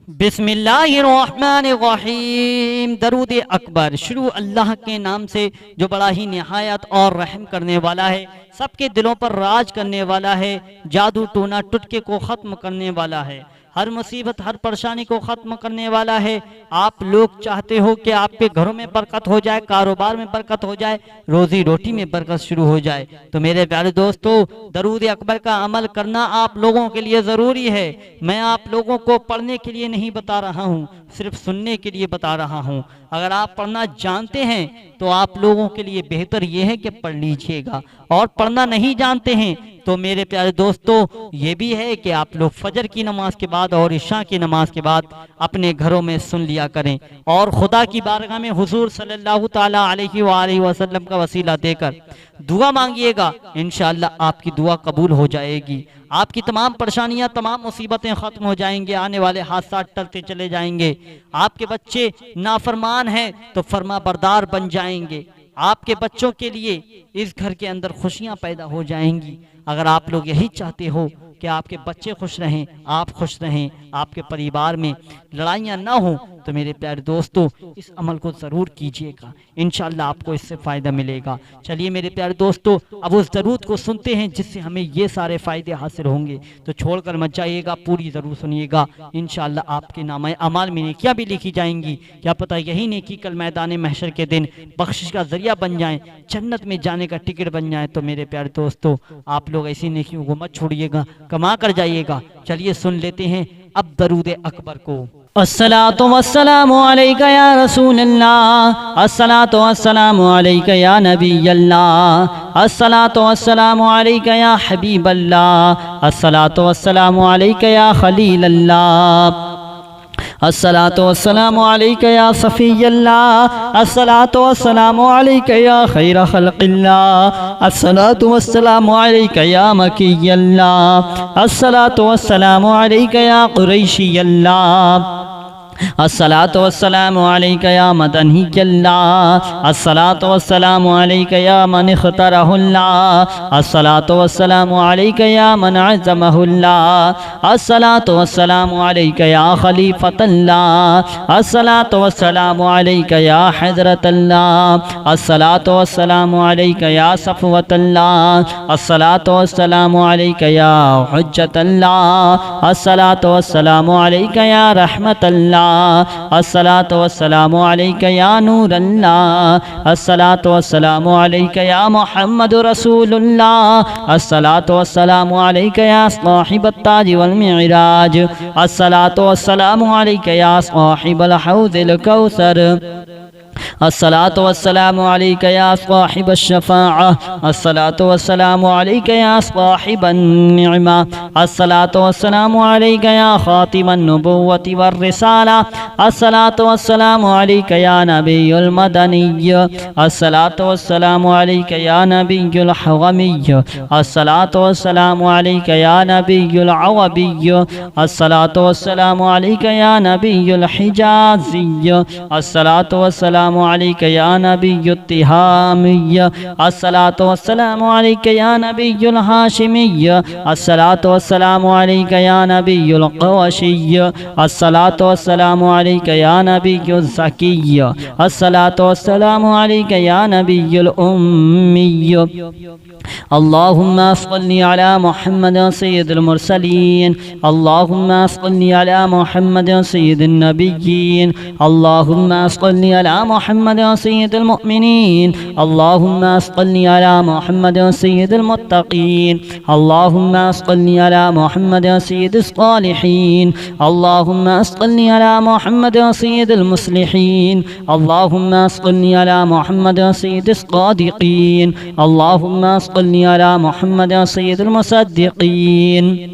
बिस्मिल्लाहिर्रहमानिर्रहीम। दरूद अकबर शुरू अल्लाह के नाम से जो बड़ा ही निहायत और रहम करने वाला है, सबके दिलों पर राज करने वाला है, जादू टोना टुटके को ख़त्म करने वाला है, हर मुसीबत हर परेशानी को ख़त्म करने वाला है। आप लोग चाहते हो कि आपके घरों में बरकत हो जाए, कारोबार में बरकत हो जाए, रोजी रोटी में बरकत शुरू हो जाए, तो मेरे प्यारे दोस्तों दरूद अकबर का अमल करना आप लोगों के लिए ज़रूरी है। मैं आप लोगों को पढ़ने के लिए नहीं बता रहा हूँ, सिर्फ सुनने के लिए बता रहा हूँ। अगर आप पढ़ना जानते हैं तो आप लोगों के लिए बेहतर ये है कि पढ़ लीजिएगा, और पढ़ना नहीं जानते हैं तो मेरे प्यारे दोस्तों ये भी है कि आप लोग फजर की नमाज के बाद और इशा की नमाज के बाद अपने घरों में सुन लिया करें, और खुदा की बारगाह में हुजूर सल्लल्लाहु ताला अलैहि वसल्लम का वसीला देकर दुआ मांगिएगा। इंशाअल्लाह आपकी दुआ कबूल हो जाएगी, आपकी तमाम परेशानियां तमाम मुसीबतें ख़त्म हो जाएंगे, आने वाले हादसा टलते चले जाएंगे। आपके बच्चे नाफरमान हैं तो फर्मा बरदार बन जाएंगे, आपके बच्चों के लिए इस घर के अंदर खुशियां पैदा हो जाएंगी। अगर आप लोग यही चाहते हो कि आपके बच्चे खुश रहें, आप खुश रहें, आपके परिवार में लड़ाइयाँ ना हो, तो मेरे प्यारे दोस्तों इस अमल को ज़रूर कीजिएगा, इंशाअल्लाह आपको इससे फ़ायदा मिलेगा। चलिए मेरे प्यारे दोस्तों अब उस दरूद को सुनते हैं जिससे हमें ये सारे फ़ायदे हासिल होंगे, तो छोड़कर मत जाइएगा, पूरी ज़रूर सुनिएगा। इंशाअल्लाह आपके नाम अमाल में नेकियां भी लिखी जाएंगी, क्या पता यही नेकी कल मैदान महशर के दिन बख्शिश का ज़रिया बन जाएँ, जन्नत में जाने का टिकट बन जाए। तो मेरे प्यारे दोस्तों आप लोग ऐसी नेकियों को मत छोड़िएगा, कमा कर जाइएगा। चलिए सुन लेते हैं अब दरूद अकबर को। अस्सलातु वस्सलामु अलैका या रसूल अल्लाह, अस्सलातु वस्सलामु अलैका या नबी अल्लाह, अस्सलातु वस्सलामु अलैका या हबीब अल्लाह, अस्सलातु वस्सलामु अलैका या खलील अल्लाह, अस्सलातु वस्सलामु अलैका या सफ़ी अल्लाह, अस्सलातु वस्सलामु अलैका या खैर खल्क़िल्लाह, अस्सलातु वस्सलामु अलैका या मकी अल्लाह, अस्सलातु वस्सलामु अलैका या कुरैशी अल्लाह, अस्सलातु वस्सलामु अलैका या मदनी अल्लाह, अस्सलातु वस्सलामु अलैका या मन इख्तरहुल्लाह, अस्सलातु वस्सलामु अलैका या मन अज़्ज़महुल्लाह, अस्सलातु वस्सलामु अलैका या खलीफतल्लाह, अस्सलातु वस्सलामु अलैका या हज़रतल्लाह, अस्सलातु वस्सलामु अलैका या सफ़वतल्लाह, अस्सलातु वस्सलामु अलैका या हुज्जतल्लाह, अस्सलातु वस्सलामु अलैका या रहमतल्लाह, अस्सलातु वस्सलामु अलैका या नूर अल्लाह, अस्सलातु वस्सलामु अलैका या मुहम्मद रसूलुल्लाह, अस्सलातु वस्सलामु अलैका या साहिबत ताज वल मिराज, अस्सलातु वस्सलामु अलैका या साहिबल हौज़िल कौसर, अस्सलातु वस्सलामु अलैका या साहिबश शफ़ाअह, अस्सलातु वस्सलामु अलैका या साहिबन निअमा, अस्सलातु वस्सलामु अलैका या खातिमन नबुव्वति वर रिसाला, अस्सलातु वस्सलामु अलैका या नबियुल मदनिय्य, अस्सलातु वस्सलामु अलैका या नबियुल हग़मिय्य, अस्सलातु वस्सलामु अलैका या नबियुल अवबिय्य, अस्सलातु वस्सलामु अलैका या नबियुल हिजाज़िय्य, अस्सलातु वस्सलामु अलैका या नबियुत तिहामिय्य, अस्सलातु वस्सलामु अलैका या नबियुल हाशिमिय्य, अस्सलातु वस्सलामु अलैका या नबियुल क़ुरैशिय्य, अस्सलातु वस्सलामु अलैका या नबियुज़ ज़किय्य, अस्सलातु वस्सलामु अलैका या नबियुल उम्मिय्य। अल्लाहुम्मा सल्लि अला मुहम्मद सय्यिदिल मुरसलीन, अल्लाहुम्मा सल्लि अला मुहम्मद सय्यिदिन नबिय्यीन, अल्लाहुम्मा सल्लि अला मुहम्मद सय्यिदिल मुअमिनीन, अल्लाहुम्मा सल्लि अला मुहम्मद सय्यिदिल मुत्तक़ीन, अल्लाहुम्मा सल्लि अला मुहम्मद सय्यिदिस सालिहीन, अल्लाहुम्मा सल्लि अला मुहम्मद सय्यिदिल मुस्लिहीन, अल्लाहुम्मा सल्लि अला मुहम्मद सय्यिदिस सादिक़ीन, अल्लाहुम्मा सल्लि अला मुहम्मद सय्यिदिल मुसद्दिक़ीन,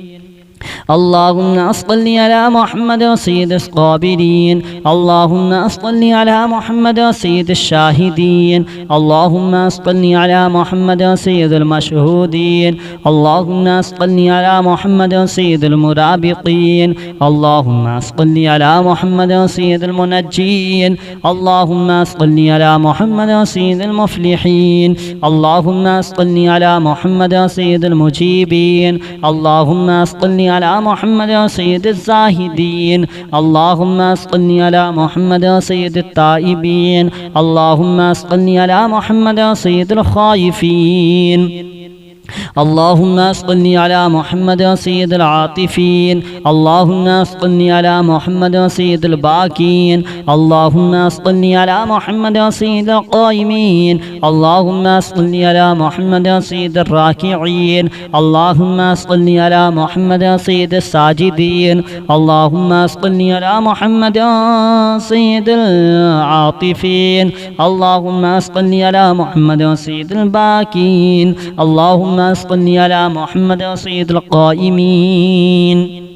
अल्लाहुम्मा सल्लि अला मुहम्मद सय्यिदिस क़ाबिलीन, अल्लाहुम्मा सल्लि अला मुहम्मद सय्यिदिश शाहिदीन, अल्लाहुम्मा सल्लि अला मुहम्मद सय्यिदिल मशहूदीन, अल्लाहुम्मा सल्लि अला मुहम्मद सय्यिदिल मुराबिक़ीन, अल्लाहुम्मा सल्लि अला मुहम्मद सय्यिदिल मुनज्जीन, अल्लाहुम्मा सल्लि अला मुहम्मद सय्यिदिल मुफ़्लिहीन, अल्लाहुम्मा सल्लि अला मुहम्मद सय्यिदिल मुजीबीन, अल्लाहुम्मा सल्लि على محمد سيد الزاهدين اللهم صل على محمد سيد التائبين اللهم صل على محمد سيد الخائفين اللهم صل على محمد سيد العاطفين اللهم صل على محمد سيد الباكين اللهم صل على محمد سيد القائمين اللهم صل على محمد سيد الراكعين اللهم صل على محمد سيد الساجدين اللهم صل على محمد سيد العاطفين اللهم صل على محمد سيد الباكين اللهم صل على محمد سيد القائمين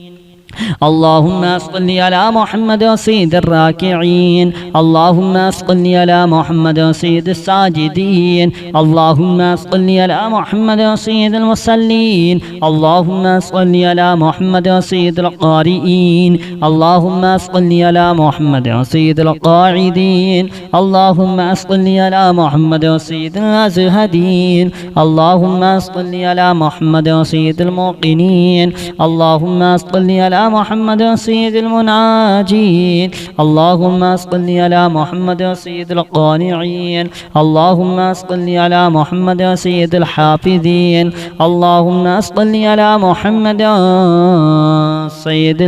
اللهم صل على محمد سيد الراكعين اللهم صل على محمد سيد الساجدين اللهم صل على محمد سيد المصلين اللهم صل على محمد سيد القارئين اللهم صل على محمد سيد القاعدين اللهم صل على محمد سيد الازهدين اللهم صل على محمد سيد الموقنين اللهم صل على محمد سيد المناجين اللهم صل على محمد سيد القانعين اللهم صل على محمد سيد الحافظين اللهم صل على محمد سيد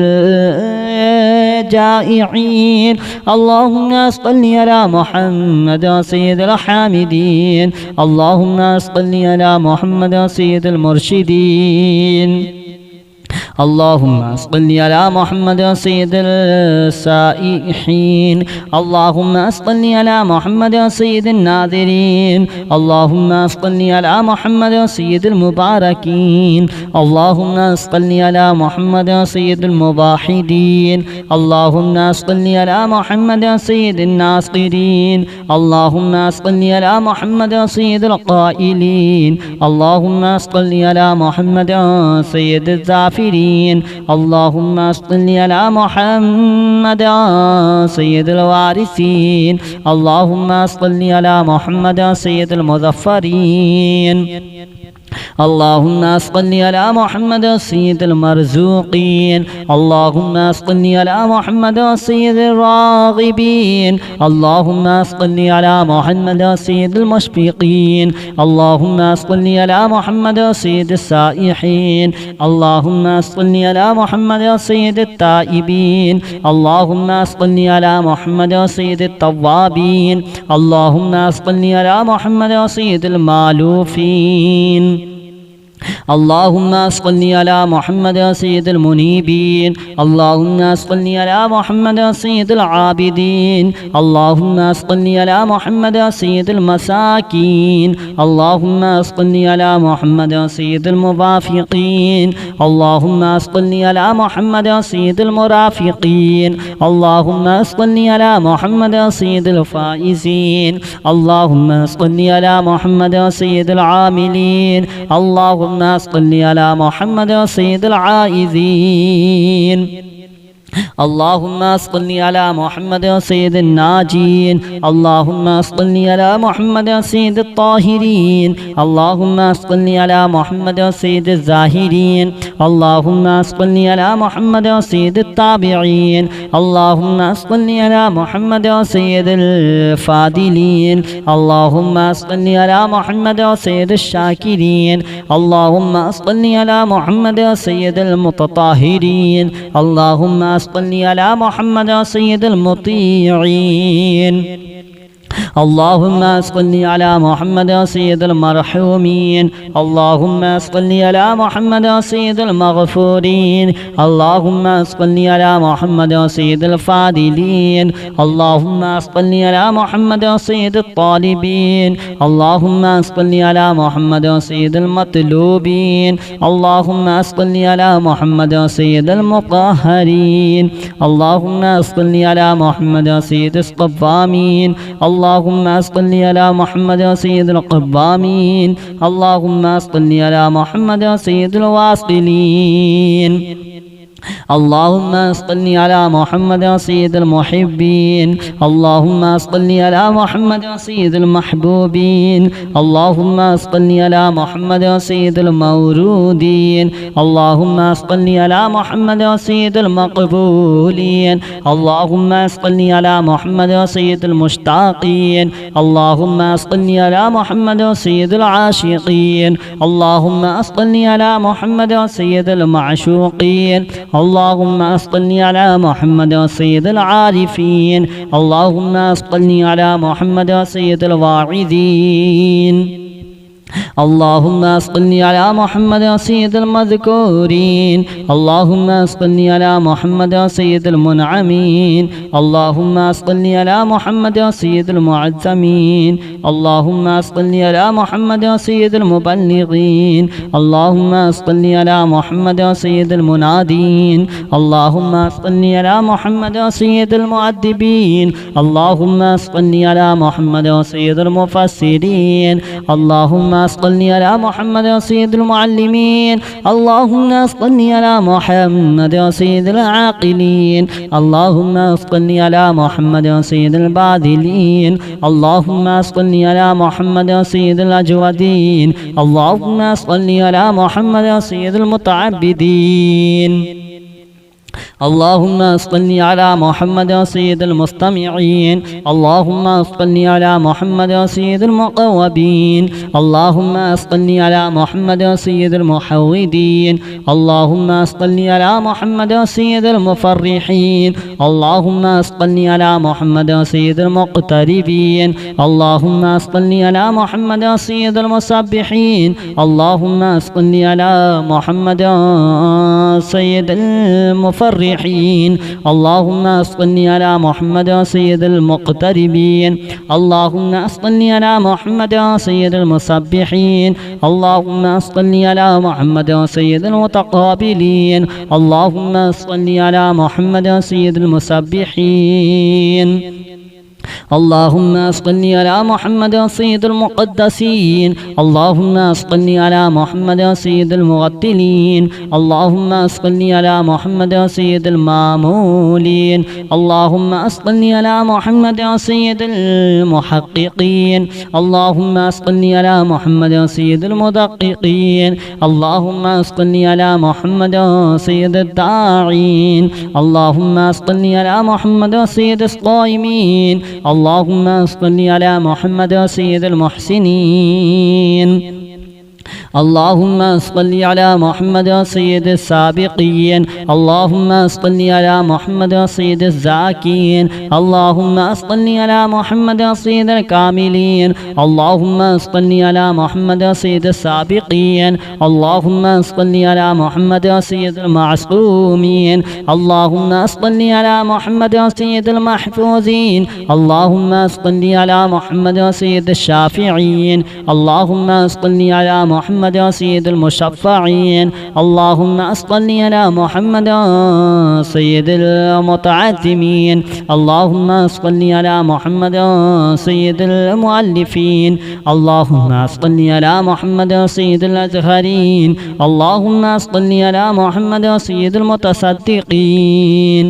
الجائعين اللهم صل على محمد سيد الحامدين اللهم صل على محمد سيد المرشدين اللهم صل على محمد سيد السائحين اللهم صل على محمد سيد الناذرين اللهم صل على محمد سيد المباركين اللهم صل على محمد سيد الموحدين اللهم صل على محمد سيد الناصرين اللهم صل على محمد سيد القائلين اللهم صل على محمد سيد الزافرين اللهم صل على محمد سيد الوارثين اللهم صل على محمد سيد المظفرين اللهم صل على محمد سيد المرزوقين اللهم صل على محمد سيد الراغبين اللهم صل على محمد سيد المشفقين اللهم صل على محمد سيد السائحين اللهم صل على محمد سيد التائبين اللهم صل على محمد سيد التوابين اللهم صل على محمد سيد المالوفين اللهم صل على محمد سيد المنيبين اللهم صل على محمد سيد العابدين اللهم صل على محمد سيد المساكين اللهم صل على محمد سيد الموافقين اللهم صل على محمد سيد المرافقين اللهم صل على محمد سيد الفائزين اللهم صل على محمد سيد العاملين اللهم صل على محمد سيد العائذين اللهم صل على محمد سيد الناجين اللهم صل على محمد سيد الطاهرين اللهم صل على محمد سيد الزاهرين اللهم صل على محمد سيد التابعين اللهم صل على محمد سيد الفاضلين اللهم صل على محمد سيد الشاكرين اللهم صل على محمد سيد المتطهرين اللهم صل على محمد سيد المطيعين اللهم صل على محمد سيد المرحومين اللهم صل على محمد سيد المغفورين اللهم صل على محمد سيد الفاضلين اللهم صل على محمد سيد الطالبين اللهم صل على محمد سيد المطلوبين اللهم صل على محمد سيد المطهرين اللهم صل على محمد سيد الصوامين اللهم صل على محمد سيد القوامين اللهم صل على محمد سيد الواصلين اللهم صل على محمد سيد المحبين اللهم صل على محمد سيد المحبوبين اللهم صل على محمد سيد المورودين اللهم صل على محمد سيد المقبولين اللهم صل على محمد سيد المشتاقين اللهم صل على محمد سيد العاشقين اللهم صل على محمد سيد المعشوقين اللهم صل على محمد سيد العارفين اللهم صل على محمد سيد الواعظين اللهم صل على محمد سيد المذكورين اللهم صل على محمد سيد المنعمين اللهم صل على محمد سيد المعزمين اللهم صل على محمد سيد المبلغين اللهم صل على محمد سيد المنادين اللهم صل على محمد سيد المؤدبين اللهم صل على محمد سيد المفسرين اللهم صل على محمد سيد المعلمين اللهم صل على محمد سيد العاقلين اللهم صل على محمد سيد الباذلين اللهم صل على محمد سيد الأجودين اللهم صل على محمد سيد المتعبدين اللهم صل على محمد سيد المستمعين اللهم صل على محمد سيد المقوبين اللهم صل على محمد سيد المحودين اللهم صل على محمد سيد المفرحين اللهم صل على محمد سيد المقتربين اللهم صل على محمد سيد المسبحين اللهم صل على محمد سيد المفرحين اللهم صل على محمد سيد المقتربين اللهم صل على محمد سيد المسبحين اللهم صل على محمد سيد المتقابلين اللهم صل على محمد سيد المسبحين اللهم صل على محمد سيد المقدسين اللهم صل على محمد سيد المغتلين اللهم صل على محمد سيد المامولين اللهم صل على محمد سيد المحققين اللهم صل على محمد سيد المدققين اللهم صل على محمد سيد الداعين اللهم صل على محمد سيد الصائمين اللهم صل على محمد سيد المحسنين اللهم صل على محمد سيد السابقين اللهم صل على محمد سيد الزاكين اللهم صل على محمد سيد الكاملين اللهم صل على محمد سيد السابقين اللهم صل على محمد سيد المعصومين اللهم صل على محمد سيد المحفوظين اللهم صل على محمد سيد الشافعين اللهم صل على محمد سيد المشفعين اللهم صل على محمد سيد المتعظمين اللهم صل على محمد سيد المؤلفين اللهم صل على محمد سيد الأزهرين اللهم صل على محمد سيد المتصدقين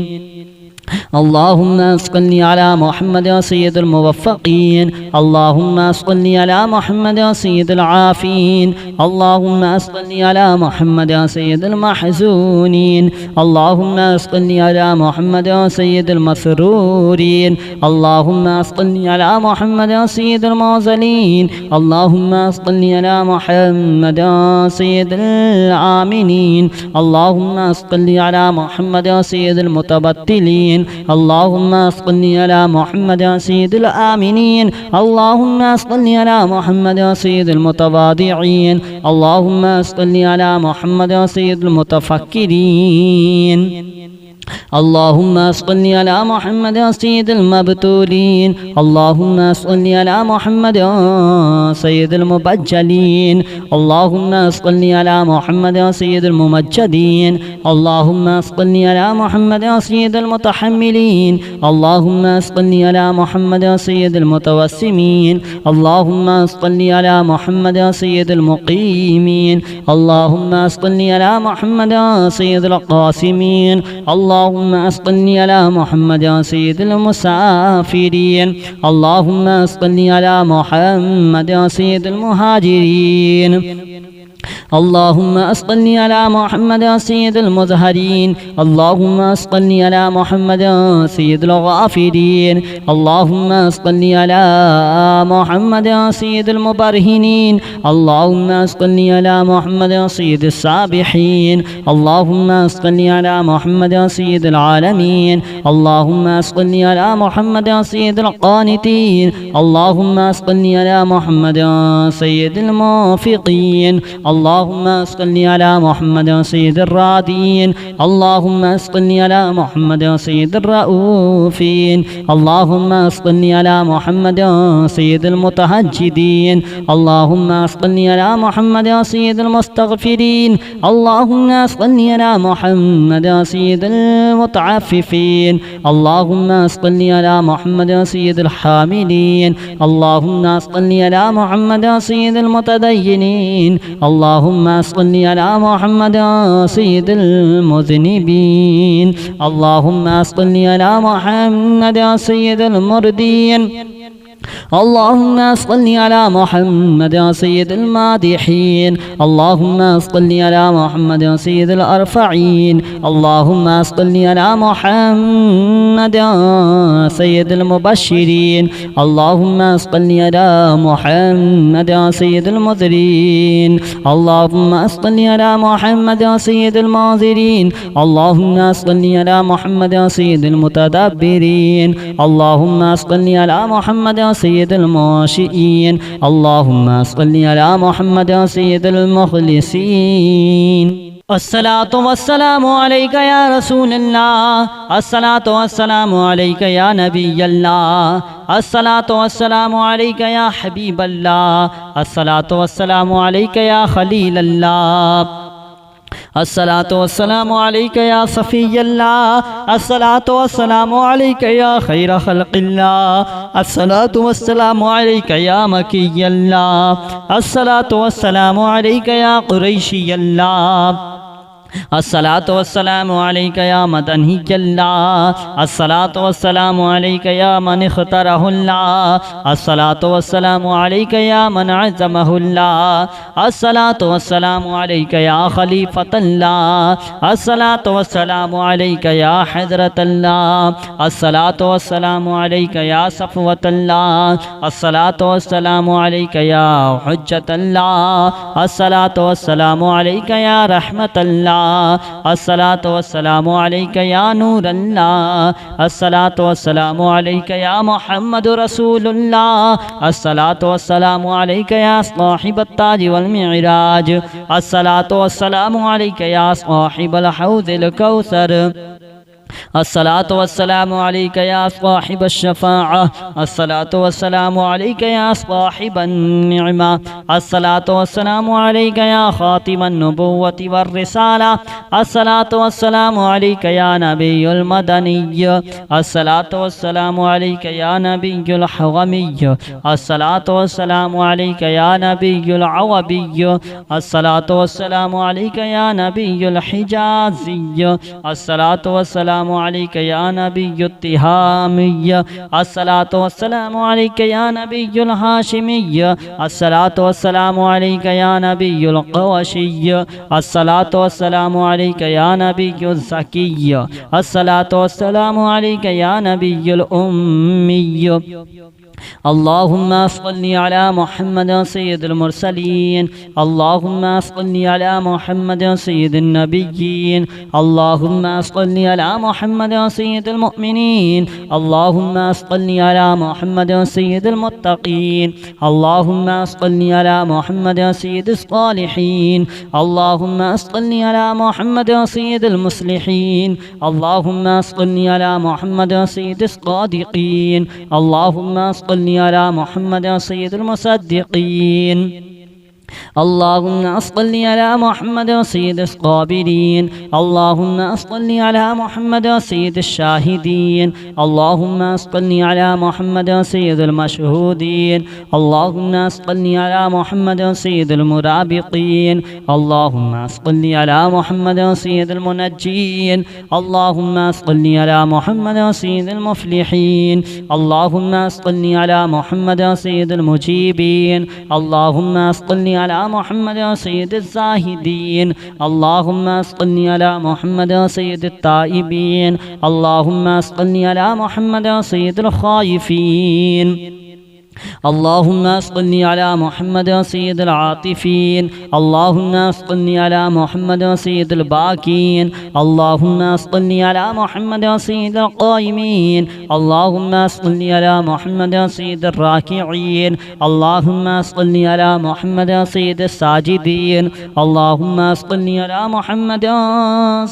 اللهم صل على محمد سيد الموفقين اللهم صل على محمد سيد العافين اللهم صل على محمد سيد المحزونين اللهم صل على محمد سيد المسرورين اللهم صل على محمد سيد المعزلين اللهم صل على محمد سيد الآمنين اللهم صل على محمد سيد المتبتلين اللهم صل على محمد سيد الآمنين اللهم صل على محمد سيد المتواضعين اللهم صل على محمد سيد المتفكرين اللهم صل على محمد سيد المبتولين اللهم صل على محمد سيد المبجلين اللهم صل على محمد سيد الممجدين اللهم صل على محمد سيد المتحملين اللهم صل على محمد سيد المتوسمين اللهم صل على محمد سيد المقيمين اللهم صل على محمد سيد القاسمين اللهم صل على محمد سيد المسافرين اللهم صل على محمد سيد المهاجرين اللهم صل على محمد سيد المظهرين اللهم صل على محمد سيد الغافرين اللهم صل على محمد سيد المبرهنين اللهم صل على محمد سيد السابحين اللهم صل على محمد سيد العالمين اللهم صل على محمد سيد القانتين اللهم صل على محمد سيد الموفقين اللهم صل على محمد سيد الرادين اللهم صل على محمد سيد الرؤوفين اللهم صل على محمد سيد المتهجدين اللهم صل على محمد سيد المستغفرين اللهم صل على محمد سيد المتعففين اللهم صل على محمد سيد الحاملين اللهم صل على محمد سيد المتدينين اللهم صل على محمد سيد المذنبين اللهم صل على محمد سيد المردين اللهم صل على محمد سيد المادحين اللهم صل على محمد سيد الأرفعين اللهم صل على محمد سيد المبشرين اللهم صل على محمد سيد المذرين اللهم صل على محمد سيد الماذرين اللهم صل على محمد سيد المتدبرين اللهم صل على محمد سيد الماشئين اللهم صل على محمد سيد المخلصين الصلاة والسلام عليك يا رسول الله الصلاة والسلام عليك يا نبي الله الصلاة والسلام عليك يا حبيب الله الصلاة والسلام عليك يا خليل الله الصلاة والسلام عليك يا صفي الله الصلاة والسلام عليك يا خير خلق الله الصلاة والسلام عليك يا مكي الله الصلاة والسلام عليك يا قريشي الله الصلاة والسلام عليك يا مدني الله الصلاة والسلام عليك يا من اختاره الله الصلاة والسلام عليك يا من عزمه الله الصلاة والسلام عليك يا خليفة الله الصلاة والسلام عليك يا حضرة الله الصلاة والسلام عليك يا صفوة الله الصلاة والسلام عليك يا حجة الله الصلاة والسلام عليك يا رحمة الله الصلاة والسلام عليك يا نور الله الصلاة والسلام عليك يا محمد رسول الله الصلاة والسلام عليك يا صاحب التاج والمعراج الصلاة والسلام عليك يا صاحب الحوض الكوثر الصلاة والسلام عليك يا صاحب الشفاعة الصلاة والسلام عليك يا صاحب النعمة الصلاة والسلام عليك يا خاتم النبوة والرسالة الصلاة والسلام عليك يا نبي المدني الصلاة والسلام عليك يا نبي الحومي الصلاة والسلام عليك يا نبي العوبي الصلاة والسلام عليك يا نبي الحجازي الصلاة والسلام عليك يا نبي التهامي الصلاة والسلام عليك يا نبي الهاشمي الصلاة والسلام عليك يا نبي القوشي الصلاة والسلام عليك يا نبي الزكي الصلاة والسلام عليك يا نبي الأمي اللهم صل على محمد سيد المرسلين. اللهم صل على محمد سيد النبيين. اللهم صل على محمد سيد المؤمنين. اللهم صل على محمد سيد المتقين. اللهم صل على محمد سيد الصالحين. اللهم صل على محمد سيد المصلحين. اللهم صل على محمد سيد الصادقين. اللهم صل على محمد سيد المصدقين. اللهم صل على محمد سيد الصابرين. اللهم صل على محمد سيد الشاهدين. اللهم صل على محمد سيد المشهودين. اللهم صل على محمد سيد المرابطين. اللهم صل على محمد سيد المنجين. اللهم صل على محمد سيد المفلحين. اللهم صل على محمد سيد المجيبين. اللهم صل على محمد سيد الزاهدين. اللهم صل على محمد سيد التائبين. اللهم صل على محمد سيد الخائفين. اللهم صل على محمد سيد العاطفين. اللهم صل على محمد سيد الباكين. اللهم صل على محمد سيد القائمين. اللهم صل على محمد سيد الراكعين. اللهم صل على محمد سيد الساجدين. اللهم صل على محمد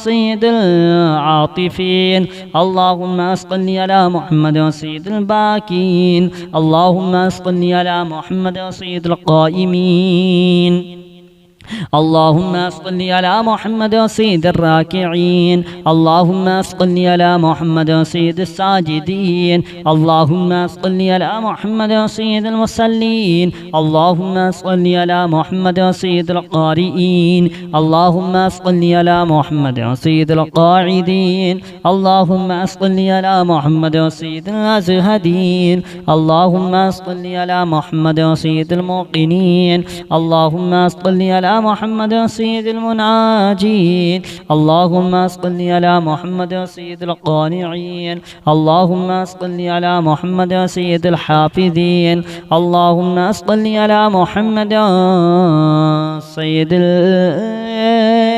سيد العاطفين. اللهم صل على محمد سيد الباكين. اللهم صل على محمد سيد القائمين. اللهم صل على محمد سيد الراكعين. اللهم صل على محمد سيد الساجدين. اللهم صل على محمد سيد المصلين. اللهم صل على محمد سيد القارئين. اللهم صل على محمد سيد القاعدين. اللهم صل على محمد سيد الازهدين. اللهم صل على محمد سيد الموقنين. اللهم صل على محمد سيد المناجين. اللهم صل على محمد سيد القانعين. اللهم صل على محمد سيد الحافظين. اللهم صل على محمد سيد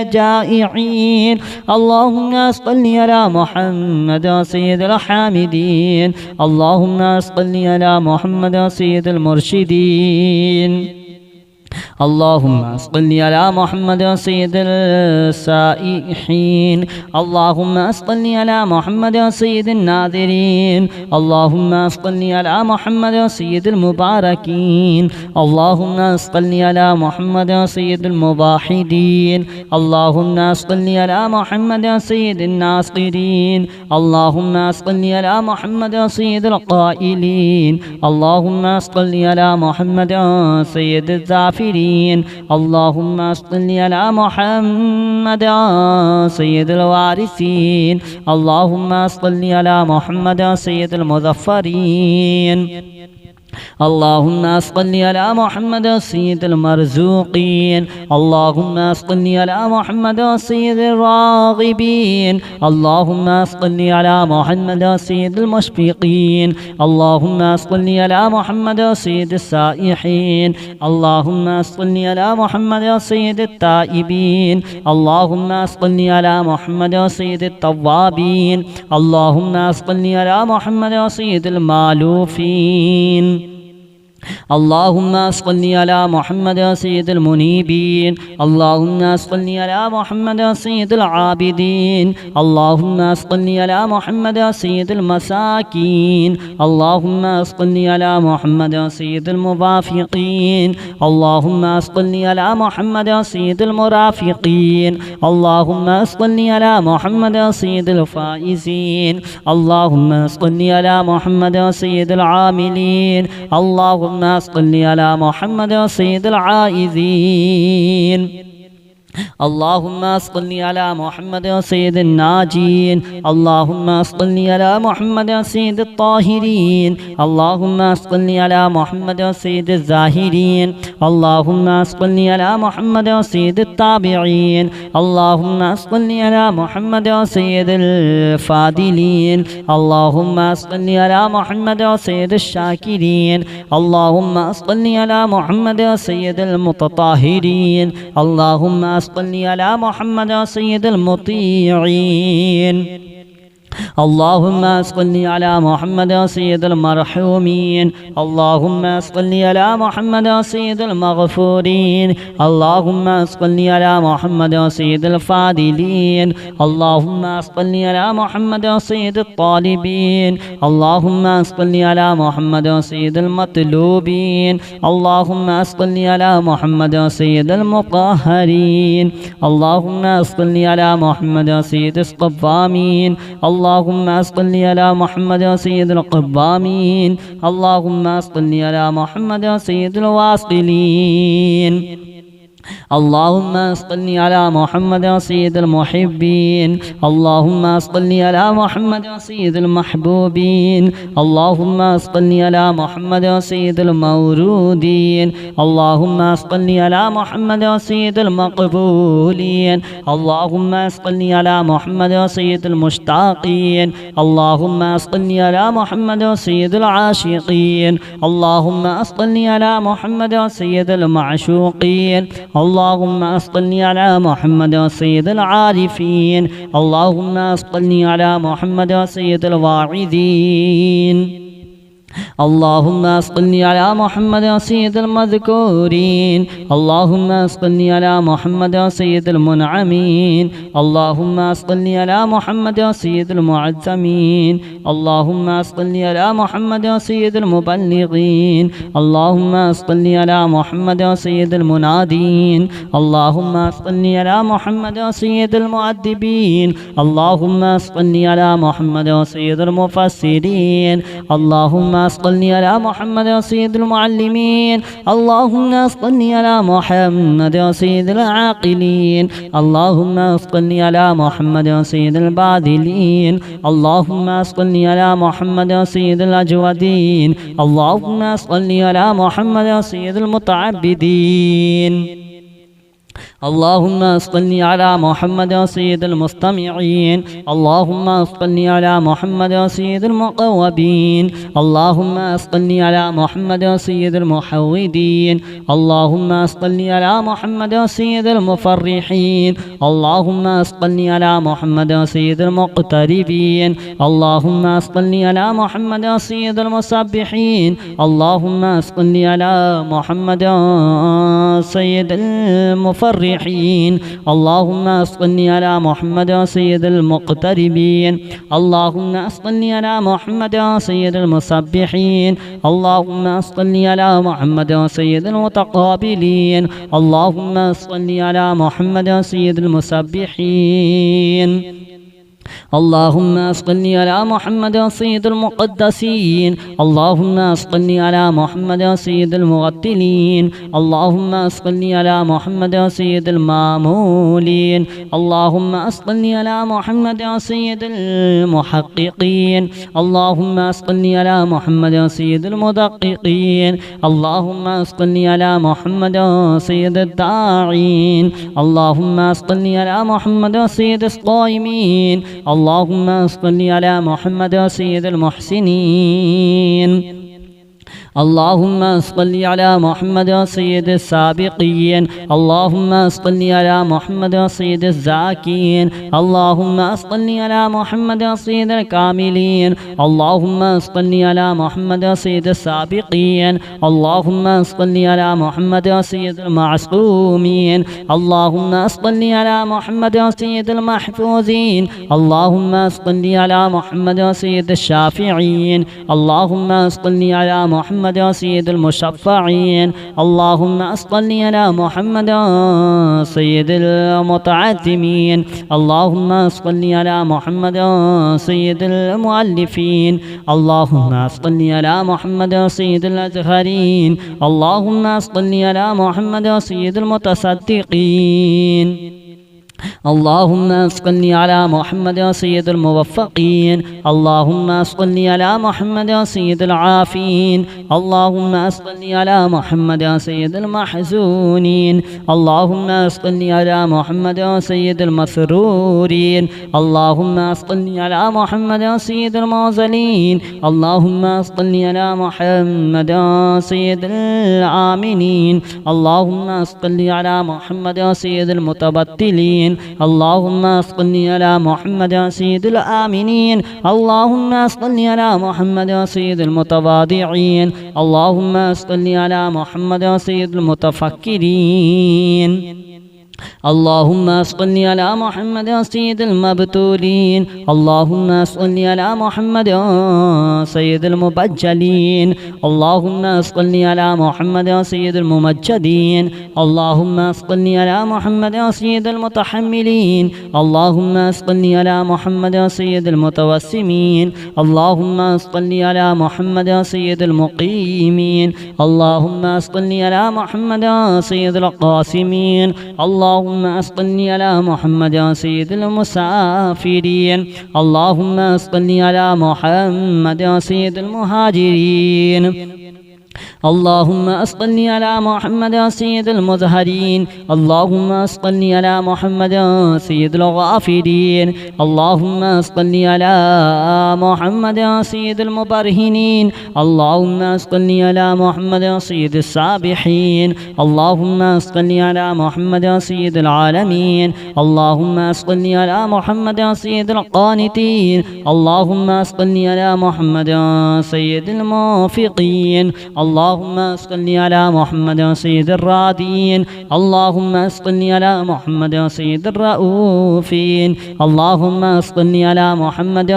الجائعين. اللهم صل على محمد سيد الحامدين. اللهم صل على محمد سيد المرشدين. اللهم صل على محمد سيد السائحين. اللهم صل على محمد سيد الناذرين. اللهم صل على محمد سيد المباركين. اللهم صل على محمد سيد الموحدين. اللهم صل على محمد سيد الناصرين. اللهم صل على محمد سيد القائلين. اللهم صل على محمد سيد الزافرين. اللهم صل على محمد سيد الوارثين. اللهم صل على محمد سيد المظفرين. اللهم صل على محمد سيد المرزوقين. اللهم صل على محمد سيد الراغبين. اللهم صل على محمد سيد المشفقين. اللهم صل على محمد سيد السائحين. اللهم صل على محمد سيد التائبين. اللهم صل على محمد سيد التوابين. اللهم صل على محمد سيد المالوفين. اللهم صل على محمد سيد المنيبين. اللهم صل على محمد سيد العابدين. اللهم صل على محمد سيد المساكين. اللهم صل على محمد سيد الموافقين. اللهم صل على محمد سيد المرافقين. اللهم صل على محمد سيد الفائزين. اللهم صل على محمد سيد العاملين. اللهم صل على محمد سيد العائذين. اللهم صل على محمد سيد الناجين. اللهم صل على محمد سيد الطاهرين. اللهم صل على محمد سيد الزاهرين. اللهم صل على محمد سيد التابعين اللهم صل على محمد سيد الفاضلين اللهم صل على محمد سيد الشاكرين اللهم صل على محمد سيد المتطهرين اللهم صل على محمد سيد المطيعين اللهم صل على محمد سيد المرحومين اللهم صل على محمد سيد المغفورين اللهم صل على محمد سيد الفاضلين اللهم صل على محمد سيد الطالبين اللهم صل على محمد سيد المطلوبين اللهم صل على محمد سيد المطهرين اللهم صل على محمد سيد الصوامين اللهم صل على محمد سيد القوامين اللهم صل على محمد سيد الواصلين اللهم صل على محمد سيد المحبين اللهم صل على محمد سيد المحبوبين اللهم صل على محمد سيد المورودين اللهم صل على محمد سيد المقبولين اللهم صل على محمد سيد المشتاقين اللهم صل على محمد سيد العاشقين اللهم صل على محمد سيد المعشوقين اللهم صل على محمد سيد العارفين اللهم صل على محمد سيد الواعظين اللهم صل على محمد سيد المذكورين اللهم صل على محمد سيد المنعمين اللهم صل على محمد سيد المعزمين اللهم صل على محمد سيد المبلغين اللهم صل على محمد سيد المنادين اللهم صل على محمد سيد المؤدبين اللهم صل على محمد سيد المفسرين اللهم صل على محمد سيد المعلمين اللهم صل على محمد سيد العاقلين اللهم صل على محمد سيد الباذلين اللهم صل على محمد سيد الأجودين اللهم صل على محمد سيد المتعبدين اللهم صل على محمد سيد المستمعين اللهم صل على محمد سيد المقوبين اللهم صل على محمد سيد المحودين اللهم صل على محمد سيد المفرحين اللهم صل على محمد سيد المقتربين اللهم صل على محمد سيد المسبحين اللهم صل على محمد سيد المفرحين اللهم صل على محمد سيد المقتربين اللهم صل على محمد سيد المسبحين اللهم صل على محمد سيد المتقابلين اللهم صل على محمد سيد المسبحين اللهم صل على محمد سيد المقدسين اللهم صل على محمد سيد المغتلين اللهم صل على محمد سيد المامولين اللهم صل على محمد سيد المحققين اللهم صل على محمد سيد المدققين اللهم صل على محمد سيد الداعين اللهم صل على محمد سيد الصائمين اللهم صل على محمد سيد المحسنين اللهم صل على محمد سيد السابقين اللهم صل على محمد سيد الزاكين اللهم صل على محمد سيد الكاملين اللهم صل على محمد سيد السابقين اللهم صل على محمد سيد المعصومين اللهم صل على محمد سيد المحفوظين اللهم صل على محمد سيد الشافعين اللهم صل على محمد سيد المشفعين اللهم صل على محمد سيد المتعتمين اللهم صل على محمد سيد المؤلفين اللهم صل على محمد سيد الأزهرين اللهم صل على محمد سيد المتصدقين اللهم صل على محمد سيد الموفقين. اللهم صل على محمد سيد العافين. اللهم صل على محمد سيد المحزونين. اللهم صل على محمد سيد المسرورين. اللهم صل على محمد سيد المعزلين. اللهم صل على محمد سيد الآمنين. اللهم صل على محمد سيد المتبتلين. اللهم صل على محمد سيد الآمنين. اللهم صل على محمد سيد المتواضعين. اللهم صل على محمد سيد المتفكرين. اللهم صل على محمد سيد المبتولين. اللهم صل على محمد سيد المبجلين. اللهم صل على محمد سيد الممجدين. اللهم صل على محمد سيد المتحملين. اللهم صل على محمد سيد المتوسمين. اللهم صل على محمد سيد المقيمين. اللهم صل على محمد سيد القاسمين. اللهم صل على محمد سيد المسافرين. اللهم صل على محمد سيد المهاجرين. اللهم صل على محمد سيد المظهرين. اللهم صل على محمد سيد الغافرين. اللهم صل على محمد سيد المبرهنين. اللهم صل على محمد سيد السابحين. اللهم صل على محمد سيد العالمين. اللهم صل على محمد سيد القانتين. اللهم صل على محمد سيد الموفقين. اللهم صل على محمد سيد الرادين. اللهم صل على محمد سيد الرؤوفين. اللهم صل على محمد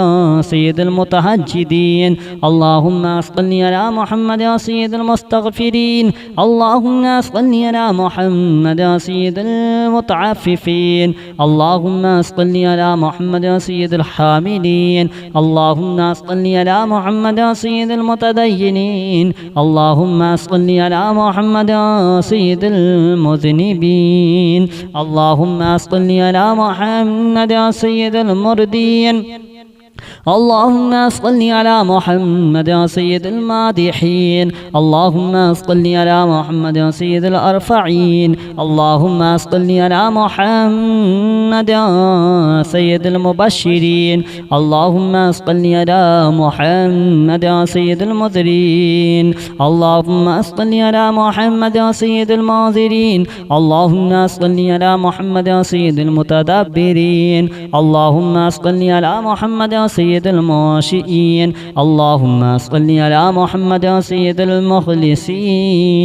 سيد المتهجدين. اللهم صل على محمد سيد المستغفرين. اللهم صل على محمد سيد المتعففين. اللهم صل على محمد سيد الحامدين. اللهم صل على محمد سيد المتدينين. اللهم صل على محمد سيد المذنبين. اللهم صل على محمد سيد المردين. اللهم صل على محمد سيد المادحين. اللهم صل على محمد سيد الأرفعين. اللهم صل على محمد سيد المبشرين. اللهم صل على محمد سيد المذرين. اللهم صل على محمد سيد المعذرين. اللهم صل على محمد سيد المتدبرين. اللهم صل على محمد سيد المعشئين. اللهم صل على محمد سيد المخلصين.